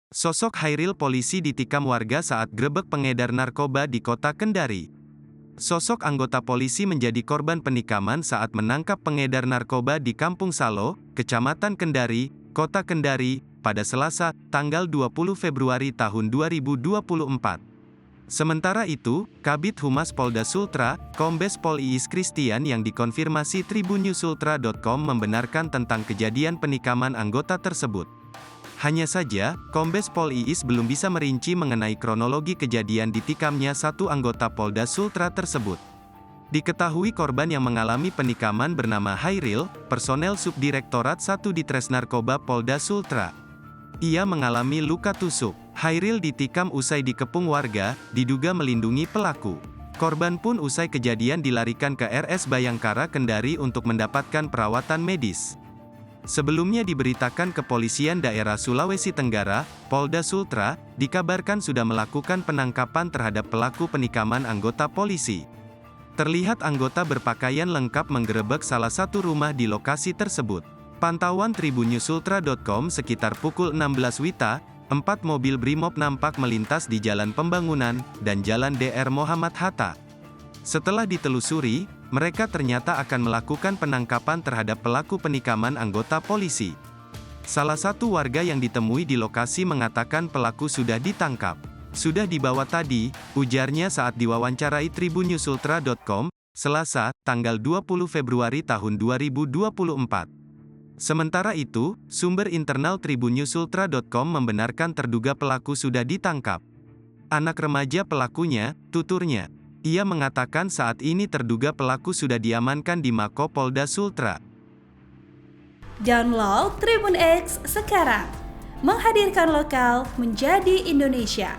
Sosok Hairil polisi ditikam warga saat grebek pengedar narkoba di kota Kendari. Sosok anggota polisi menjadi korban penikaman saat menangkap pengedar narkoba di Kampung Salo, Kecamatan Kendari, Kota Kendari, pada Selasa, tanggal 20 Februari tahun 2024. Sementara itu, Kabid Humas Polda Sultra, Kombes Pol Iis Kristian yang dikonfirmasi tribunnews.ultra.com membenarkan tentang kejadian penikaman anggota tersebut. Hanya saja, Kombes Pol Iis belum bisa merinci mengenai kronologi kejadian ditikamnya satu anggota Polda Sultra tersebut. Diketahui korban yang mengalami penikaman bernama Hairil, personel Subdirektorat 1 Ditres Narkoba Polda Sultra. Ia mengalami luka tusuk. Hairil ditikam usai dikepung warga, diduga melindungi pelaku. Korban pun usai kejadian dilarikan ke RS Bayangkara Kendari untuk mendapatkan perawatan medis. Sebelumnya diberitakan Kepolisian Daerah Sulawesi Tenggara, Polda Sultra, dikabarkan sudah melakukan penangkapan terhadap pelaku penikaman anggota polisi. Terlihat anggota berpakaian lengkap menggerebek salah satu rumah di lokasi tersebut. Pantauan tribunnews.ultra.com sekitar pukul 16 WITA, 4 mobil Brimob nampak melintas di Jalan Pembangunan, dan Jalan Dr. Muhammad Hatta. Setelah ditelusuri, mereka ternyata akan melakukan penangkapan terhadap pelaku penikaman anggota polisi. Salah satu warga yang ditemui di lokasi mengatakan pelaku sudah ditangkap. Sudah dibawa tadi, ujarnya saat diwawancarai tribunnews.ultra.com, Selasa, tanggal 20 Februari tahun 2024. Sementara itu, sumber internal tribunnews.ultra.com membenarkan terduga pelaku sudah ditangkap. Anak remaja pelakunya, tuturnya. Ia mengatakan saat ini terduga pelaku sudah diamankan di Mako Polda Sultra. Download Tribun X sekarang, menghadirkan lokal menjadi Indonesia.